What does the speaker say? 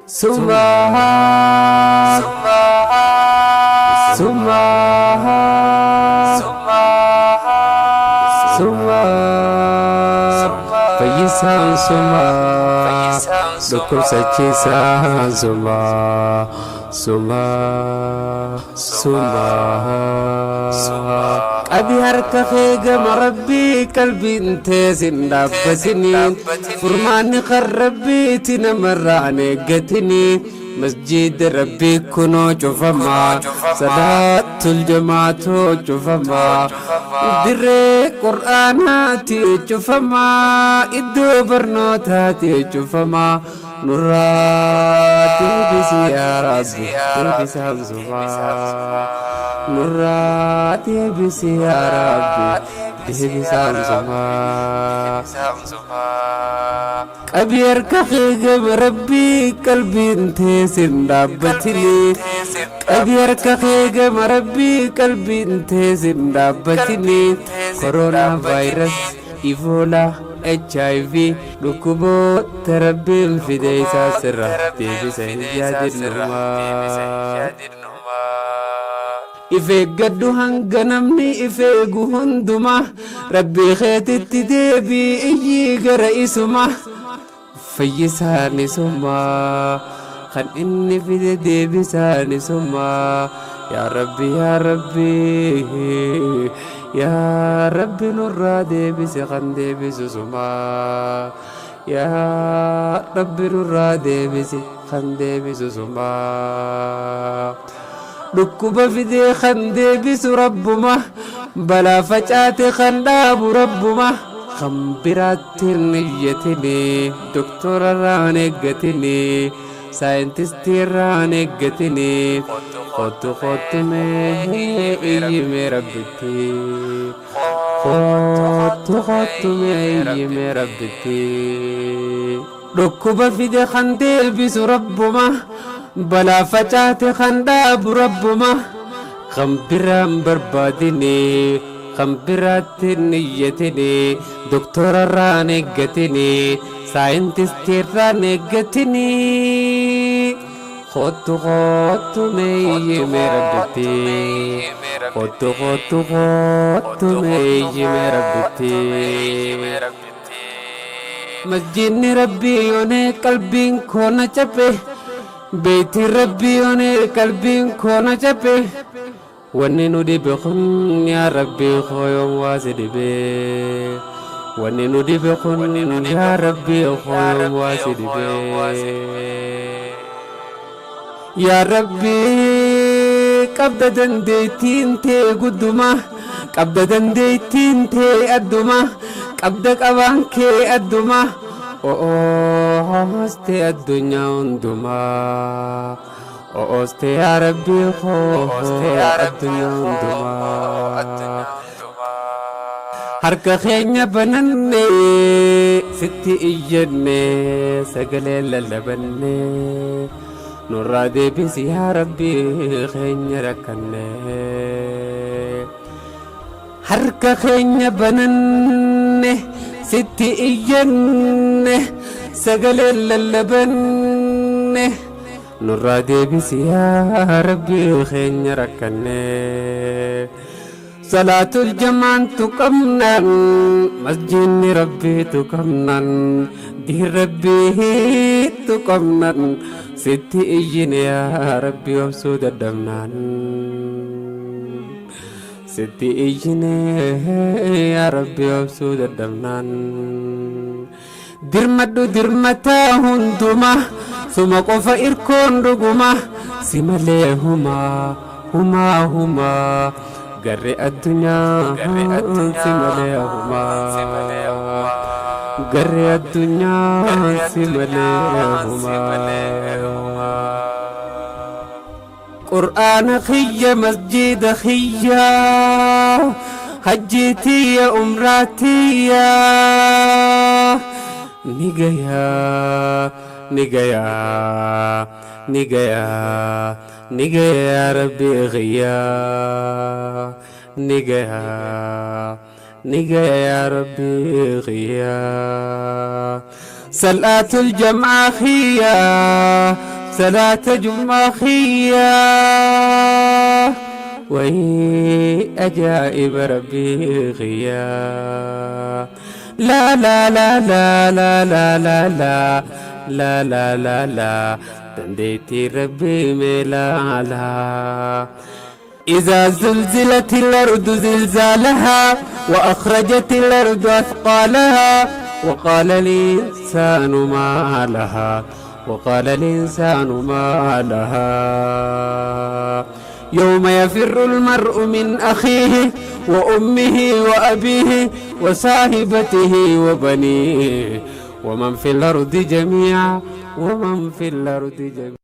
Suma, suma, suma, Fayyisan suma, Dukul sachisan suma, suma, suma. Abi harka khega marabbi qalbi inte zindabbatini furmani kharabbi tina marrani gatini masjid rabbi kuno jufama salatul jamaatu jufama dire qur'anati jufama iddu barnotati jufama nurati bisi ya rabbi bisi hamzuma nurati bisi ya rabbi bisi hamzuma kabir kakhigam rabbi qalbi inte sindabbatini kabir kakhigam rabbi qalbi inte sindabbatini corona virus Ebola HIV dukubo terabil fidaysa sirra tebisa hijadin numa ife gaddu hanganamni ife guhunduma rabbi khatitti debi iyi gara isuma fayyisani suma khan inni fide debisani suma ya rabbi ya rabbi ya rabbi nurra debisi khan debisu suma ya rabbi nurra debisi khan debisu suma dhukkuba fide khan debisu rabbuma bala facate khan dhaabu rabbuma kan biraattiin niyyatini doktora irraan eeggatini saayintistii irraan eeggatini kottu mee iyyime rabbitti kottu mee iyyime rabbitti dhukkuba fide kan deebisu rabbuma balaa facaate kan dhaabu rabbuma kan biraan barbaadini kan biraattiin niyyatini doktora irraan eeggatini saayintistii irraan eeggatini kottu mee iyyime rabbitti kottu mee iyyime rabbitti masjidni rabbii yoonee qalbiin koona cabe beeyti rabbii yoonee qalbiin koona cabe wanni nu dhibe kun yaa rabbii kooyoon waasi dhibe wanni nu dhibe kun yaa rabbii kooyoon waasi dhibe yaa rabbii qabda dandeettiin tee gudduma qabda dandeettiin tee adduma qabda qabaan kee adduma hooste addunyaa hundumaa hooste yaa rabbii hooste addunyaa hundumaa harka keenya bananne sitti iyyanne sagalee lallabanne nurraa deebisi yaa rabbii keenya rakkanne harka keenya bananne sitti iyyanne sagalee lallabanne nurraa deebisi yaa rabbii keenya rakkanne salaatul jamaantu qabnan masjidni rabbiitu qabnan diin rabbiitu qabnan sitti iyyine yaa rabbi obsuu dadhabnaan sitti iyyine yaa rabbi obsuu dadhabnaan dirmadhu dirmataa hunduma suma qofa irkoon dhuguma si malee humaa garre addunyaa si malee humaa garre addunyaa si malee humaa qur'aana khiyya masjida khiyya hajjitiyya umraatiyya nigaya ya rabbi khiya nigaya ya rabbi khiya salatul jam'a khiya صلاة جماخية وهي أجائب ربي غيا لا لا لا لا لا لا لا لا لا لا لا لا تنديتي ربي ملالا إذا زلزلت الأرض زلزالها وأخرجت الأرض أثقالها وقال الإنسان ما لها وقال الإنسان ما لها يوم يفر المرء من أخيه وأمه وأبيه وصاحبته وبنيه ومن في الأرض جميعا ومن في الأرض جميعا